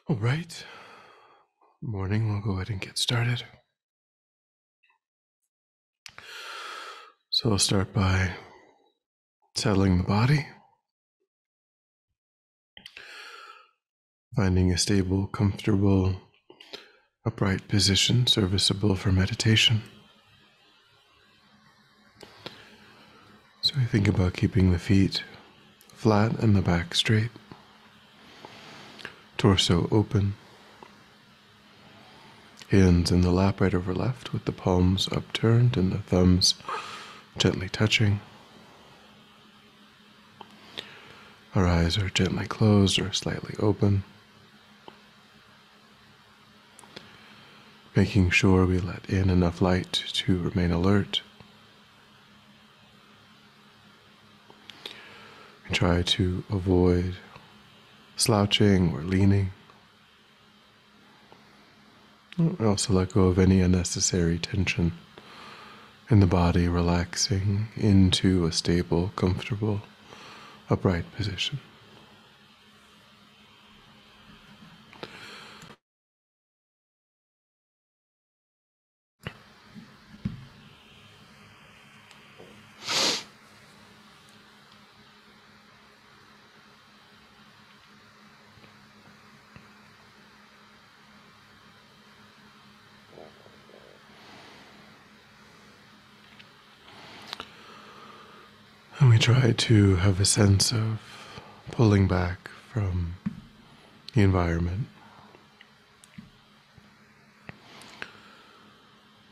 All right. Morning. We'll go ahead and get started. So I'll start by settling the body, finding a stable, comfortable, upright position serviceable for meditation. So I think about keeping the feet flat and the back straight, torso open, hands in the lap right over left with the palms upturned and the thumbs gently touching. Our eyes are gently closed or slightly open, making sure we let in enough light to remain alert. We try to avoid slouching or leaning. We also let go of any unnecessary tension in the body, relaxing into a stable, comfortable, upright position. And we try to have a sense of pulling back from the environment,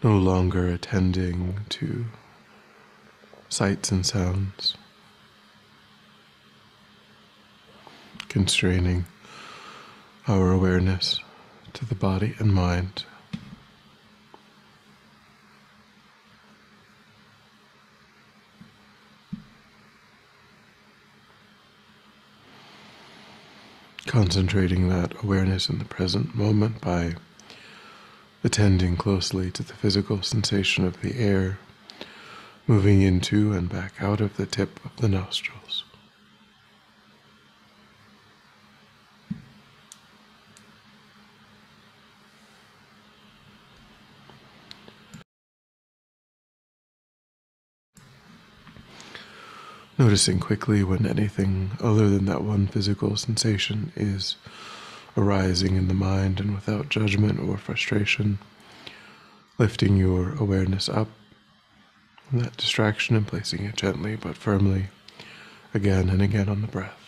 no longer attending to sights and sounds, constraining our awareness to the body and mind. Concentrating that awareness in the present moment by attending closely to the physical sensation of the air moving into and back out of the tip of the nostrils. Noticing quickly when anything other than that one physical sensation is arising in the mind, and without judgment or frustration, lifting your awareness up from that distraction and placing it gently but firmly again and again on the breath.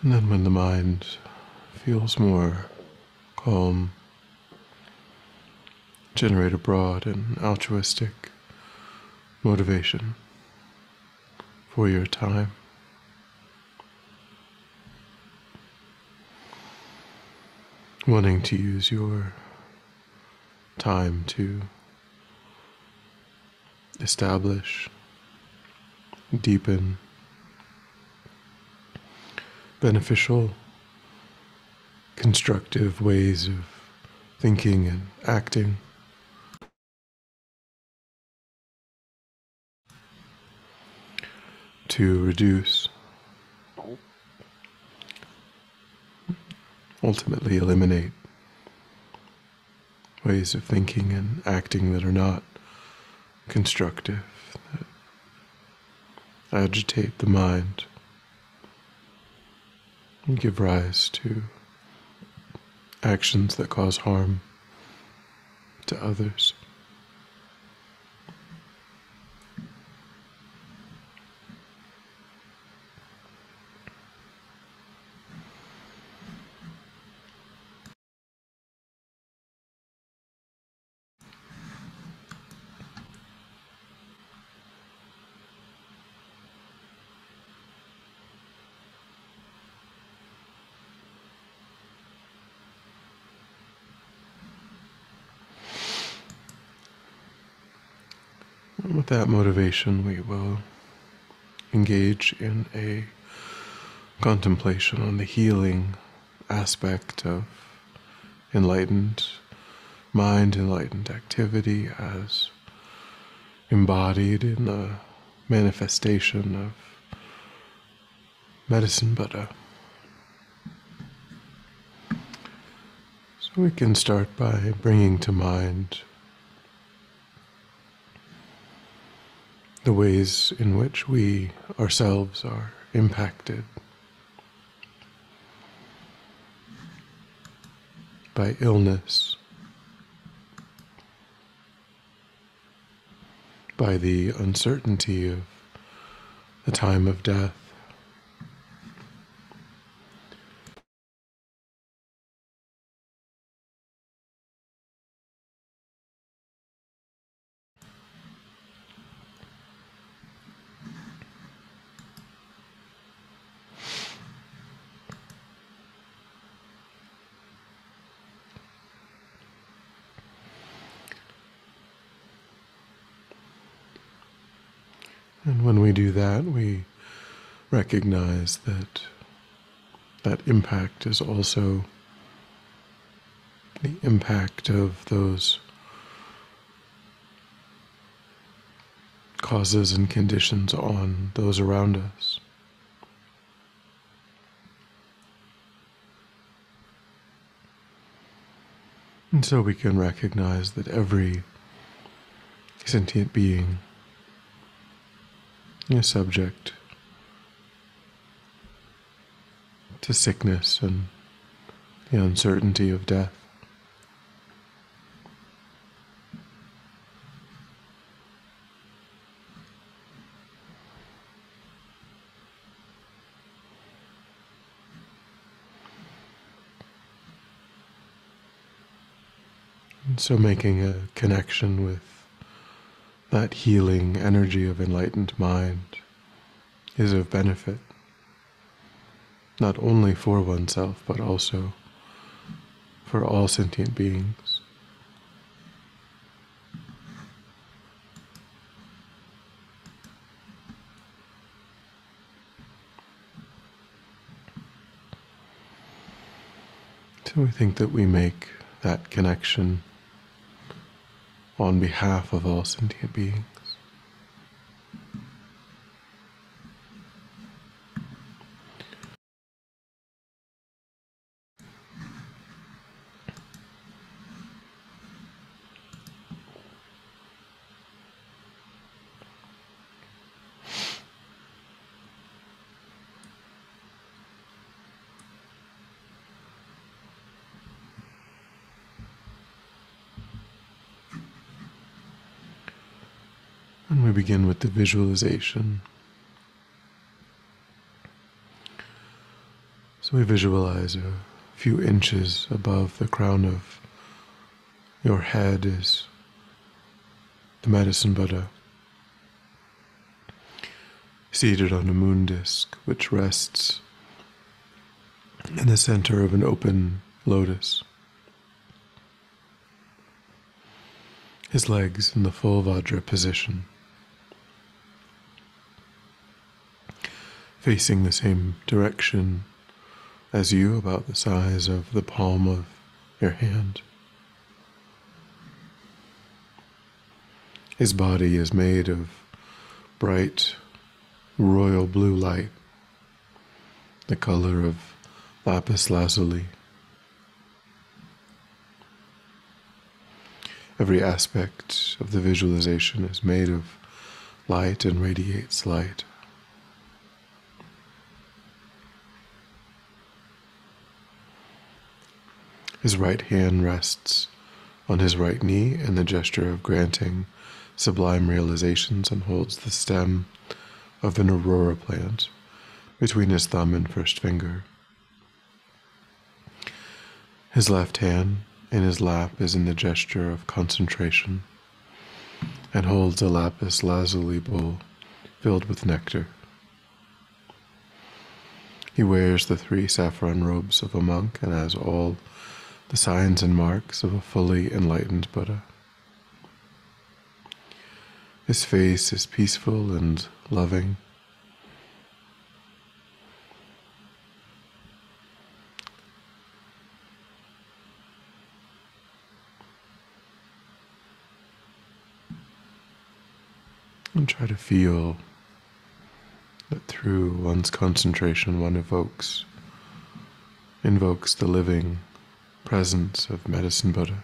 And then when the mind feels more calm, generate a broad and altruistic motivation for your time. Wanting to use your time to establish, deepen beneficial, constructive ways of thinking and acting, to reduce, ultimately eliminate ways of thinking and acting that are not constructive, that agitate the mind and give rise to actions that cause harm to others. And with that motivation, we will engage in a contemplation on the healing aspect of enlightened mind, enlightened activity as embodied in a manifestation of medicine Buddha. So we can start by bringing to mind the ways in which we ourselves are impacted by illness, by the uncertainty of the time of death, and when we do that, we recognize that that impact is also the impact of those causes and conditions on those around us. And so we can recognize that every sentient being is subject to sickness and the uncertainty of death. And so making a connection with that healing energy of enlightened mind is of benefit, not only for oneself, but also for all sentient beings. So we think that we make that connection on behalf of all sentient beings. And we begin with the visualization. So we visualize a few inches above the crown of Your head is the medicine Buddha, seated on a moon disk which rests in the center of an open lotus. His legs in the full Vajra position, facing the same direction as you, about the size of the palm of your hand. His body is made of bright royal blue light, the color of lapis lazuli. Every aspect of the visualization is made of light and radiates light. His right hand rests on his right knee in the gesture of granting sublime realizations, and holds the stem of an aurora plant between his thumb and first finger. His left hand in his lap is in the gesture of concentration and holds a lapis lazuli bowl filled with nectar. He wears the 3 saffron robes of a monk and has all the signs and marks of a fully enlightened Buddha. His face is peaceful and loving. And try to feel that through one's concentration one invokes the living presence of Medicine Buddha.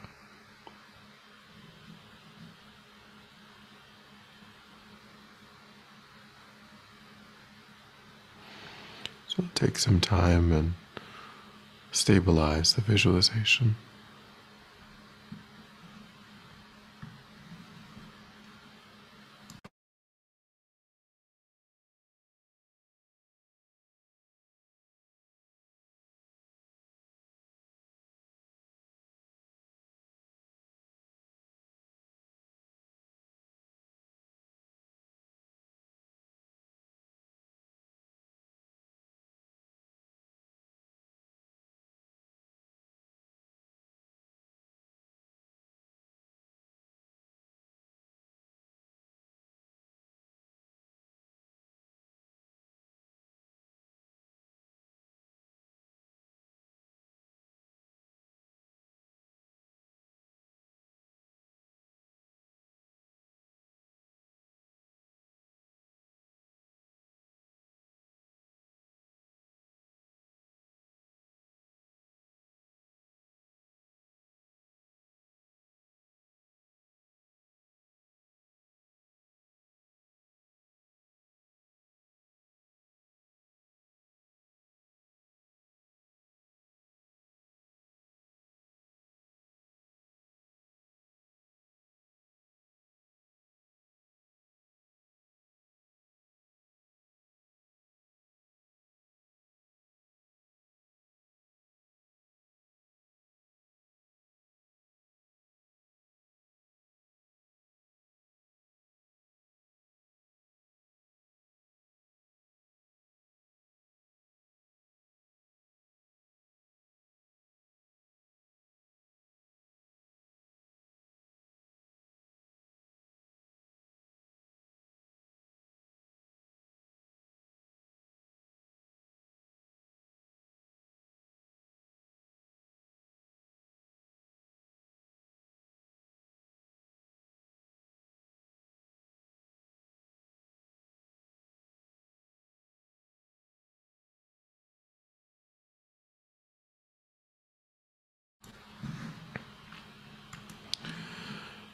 So take some time and stabilize the visualization.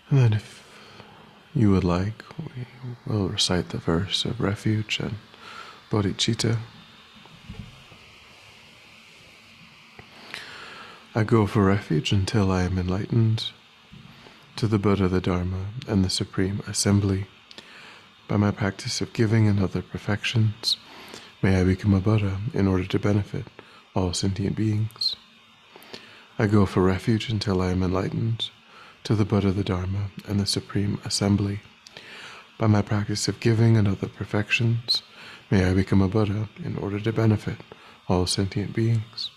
And then if you would like, we will recite the verse of refuge and bodhicitta. I go for refuge until I am enlightened to the Buddha, the Dharma, and the Supreme Assembly. By my practice of giving and other perfections, may I become a Buddha in order to benefit all sentient beings. I go for refuge until I am enlightened to the Buddha, the Dharma, and the Supreme Assembly. By my practice of giving and other perfections, may I become a Buddha in order to benefit all sentient beings.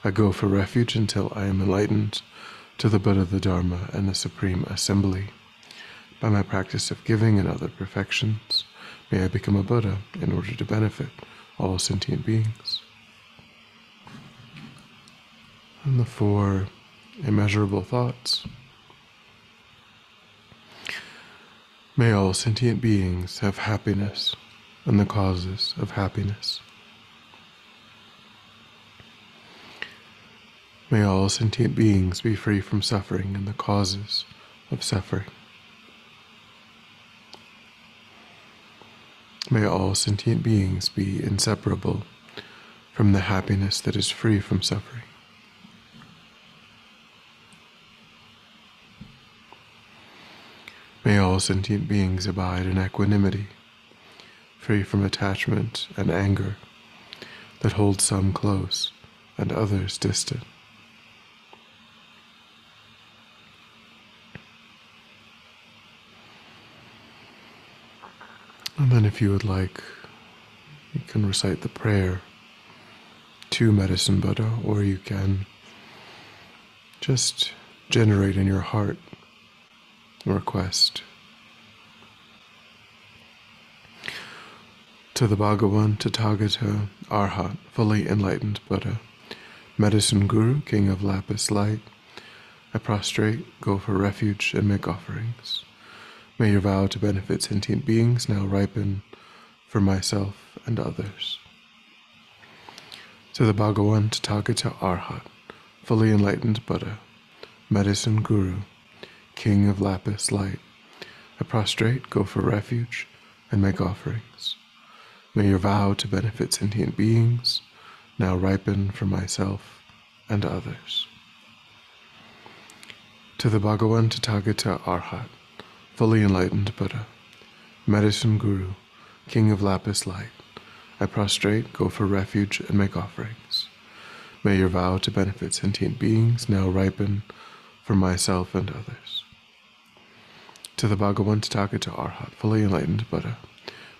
I go for refuge until I am enlightened to the Buddha, the Dharma, and the Supreme Assembly. By my practice of giving and other perfections, may I become a Buddha in order to benefit all sentient beings. And the four immeasurable thoughts. May all sentient beings have happiness and the causes of happiness. May all sentient beings be free from suffering and the causes of suffering. May all sentient beings be inseparable from the happiness that is free from suffering. May all sentient beings abide in equanimity, free from attachment and anger that hold some close and others distant. And then if you would like, you can recite the prayer to Medicine Buddha, or you can just generate in your heart a request. To the Bhagavan, Tathagata, Arhat, fully enlightened Buddha, Medicine Guru, King of Lapis Light, I prostrate, go for refuge, and make offerings. May your vow to benefit sentient beings now ripen for myself and others. To the Bhagavan, Tathagata, Arhat, fully enlightened Buddha, Medicine Guru, King of Lapis Light, I prostrate, go for refuge, and make offerings. May your vow to benefit sentient beings now ripen for myself and others. To the Bhagavan, Tathagata, Arhat, fully enlightened Buddha, Medicine Guru, King of Lapis Light, I prostrate, go for refuge, and make offerings. May your vow to benefit sentient beings now ripen for myself and others. To the Bhagavan, Tathagata, Arhat, fully enlightened Buddha,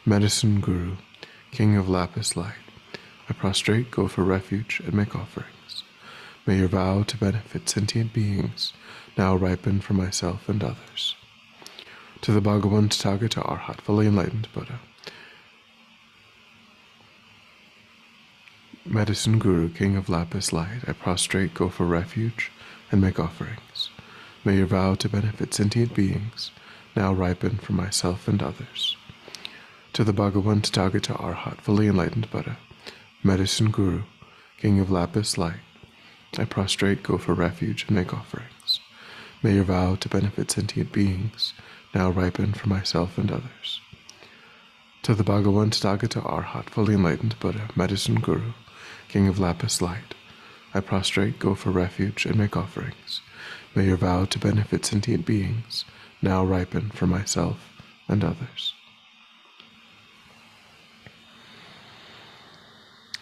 Medicine Guru, King of Lapis Light, I prostrate, go for refuge, and make offerings. May your vow to benefit sentient beings now ripen for myself and others. To the Bhagavan, Tathagata, Arhat, fully enlightened Buddha, Medicine Guru, King of Lapis Light, I prostrate, go for refuge, and make offerings. May your vow to benefit sentient beings now ripen for myself and others. To the Bhagavan, Tathagata, Arhat, fully enlightened Buddha, Medicine Guru, King of Lapis Light, I prostrate, go for refuge, and make offerings. May your vow to benefit sentient beings now ripen for myself and others. To the Bhagavan, Tathagata, Arhat, fully enlightened Buddha, Medicine Guru, King of Lapis Light, I prostrate, go for refuge, and make offerings. May your vow to benefit sentient beings now ripen for myself and others.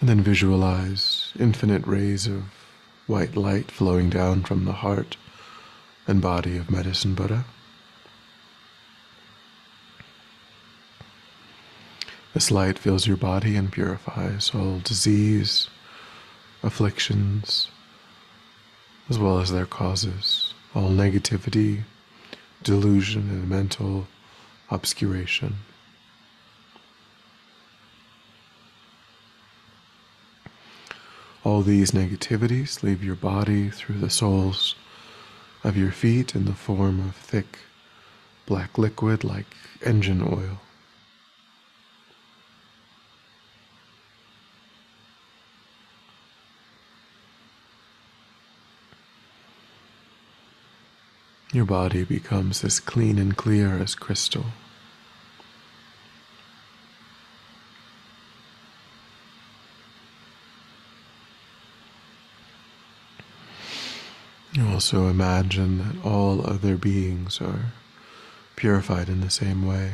And then visualize infinite rays of white light flowing down from the heart and body of Medicine Buddha. This light fills your body and purifies all disease, afflictions, as well as their causes, all negativity, delusion, and mental obscuration. All these negativities leave your body through the soles of your feet in the form of thick, black liquid like engine oil. Your body becomes as clean and clear as crystal. You also imagine that all other beings are purified in the same way.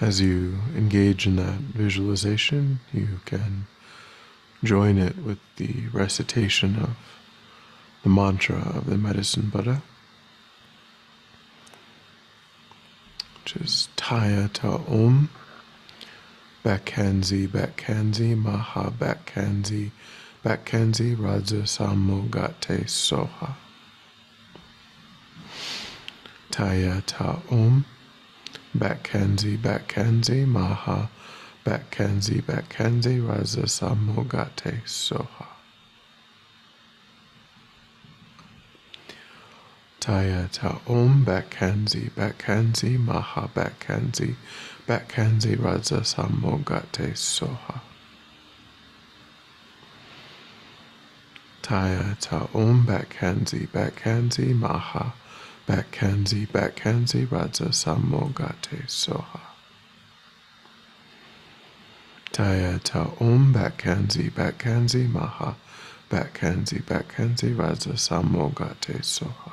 As you engage in that visualization, you can join it with the recitation of the mantra of the medicine Buddha, which is Taya Ta Om, Bakkanzi, Maha Bakkanzi, Raja Samogate Soha. Taya Ta Om, Bakkanzi, Maha Bakkanzi, Raja Samogate Soha. Taya Ta Om, Bakkanzi, Maha Bakkanzi, Raja Samogate Soha. Taya Ta Om, Bakkanzi, Maha Bakkanzi, Raja Samogate Soha. Taya Ta Om, Bakkanzi, Maha Bakkanzi, Raja Samogate Soha.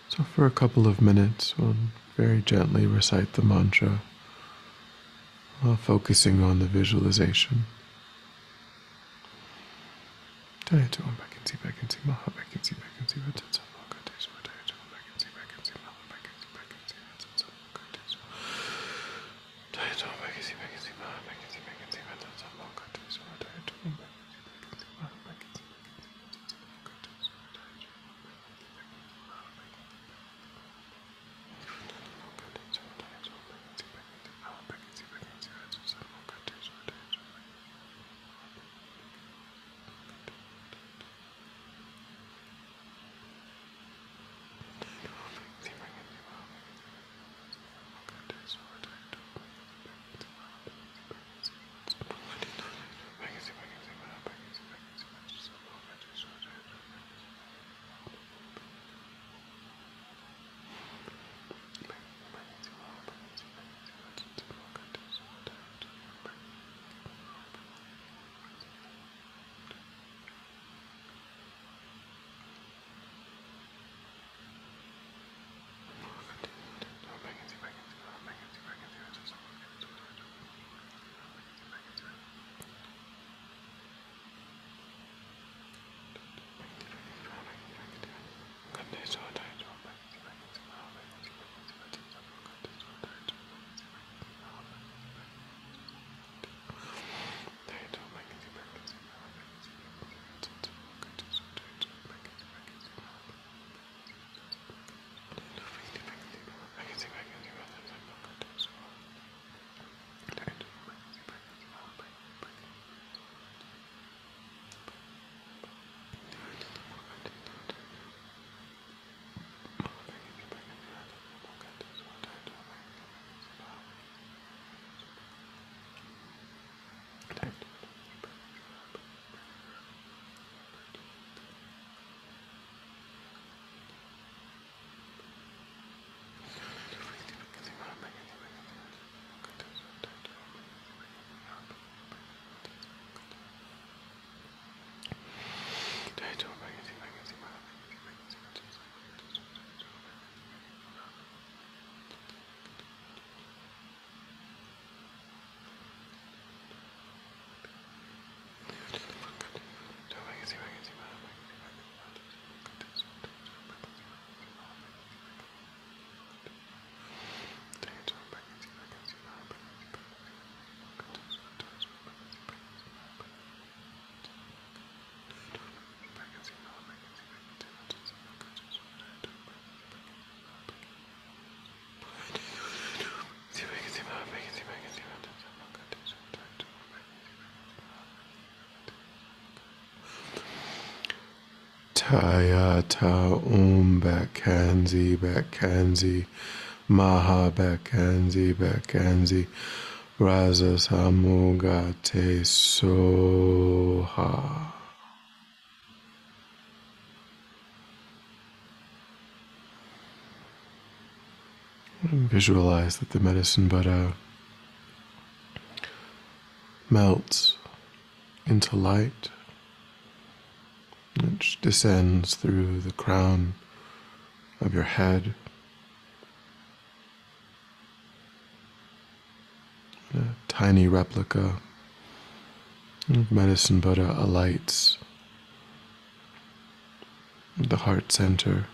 So for a couple of minutes, we'll very gently recite the mantra while focusing on the visualization. Taya Ta Om, Bakkanzi, Maha Bakkanzi, Raja Samogate Soha. Taya Ta Om, Bakkanzi, Maha Bakkanzi, Raja Samogate Soha. Taya Ta Om, Bakkanzi, Maha Bakkanzi, Raja Samogate Soha. Taya Ta Om, Bakkanzi, Maha Bakkanzi, Raja Samogate Soha. Taya Ta Om, Bakkanzi, Maha Bakkanzi, Raja Samogate Soha. And visualize that the medicine Buddha melts into light, which descends through the crown of your head. A tiny replica of Medicine Buddha alights at the heart center.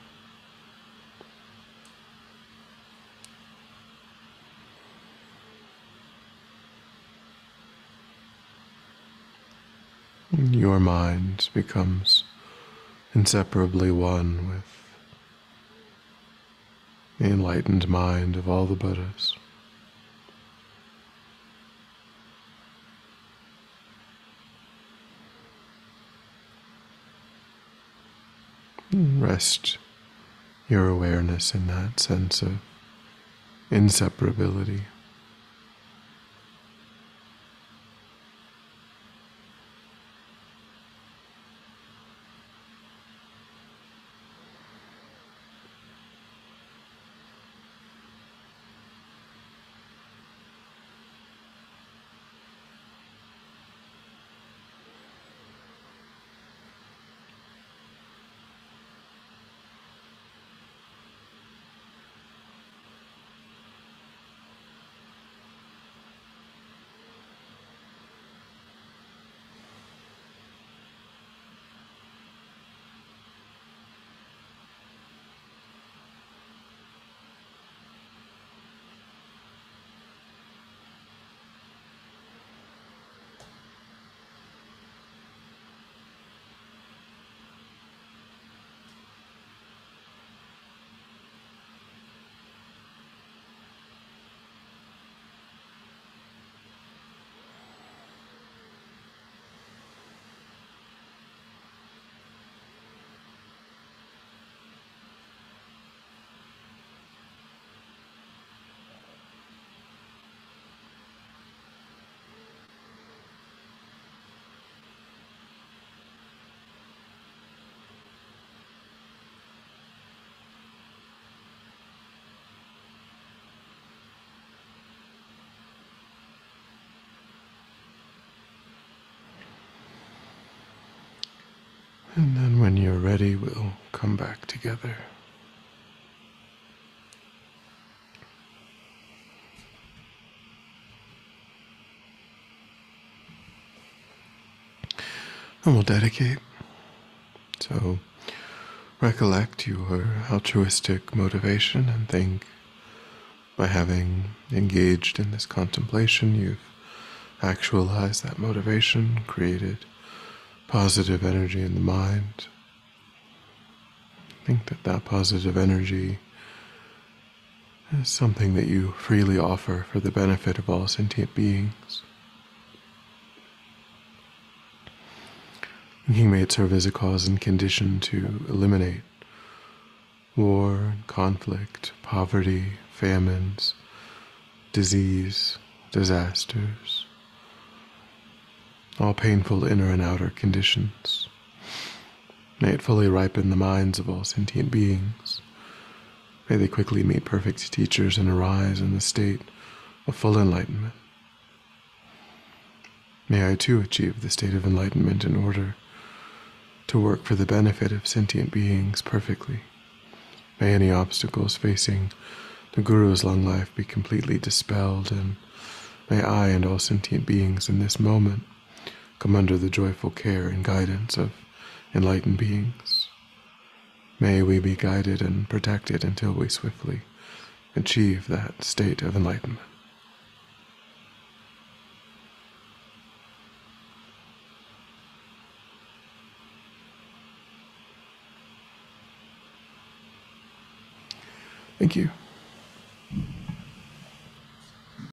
Your mind becomes inseparably one with the enlightened mind of all the Buddhas. Rest your awareness in that sense of inseparability. And then when you're ready, we'll come back together. And we'll dedicate. So recollect your altruistic motivation and think by having engaged in this contemplation, you've actualized that motivation, created positive energy in the mind. Think that that positive energy is something that you freely offer for the benefit of all sentient beings. Thinking may it serve as a cause and condition to eliminate war, conflict, poverty, famines, disease, disasters, all painful inner and outer conditions. May it fully ripen the minds of all sentient beings. May they quickly meet perfect teachers and arise in the state of full enlightenment. May I too achieve the state of enlightenment in order to work for the benefit of sentient beings perfectly. May any obstacles facing the Guru's long life be completely dispelled, and may I and all sentient beings in this moment come under the joyful care and guidance of enlightened beings. May we be guided and protected until we swiftly achieve that state of enlightenment. Thank you.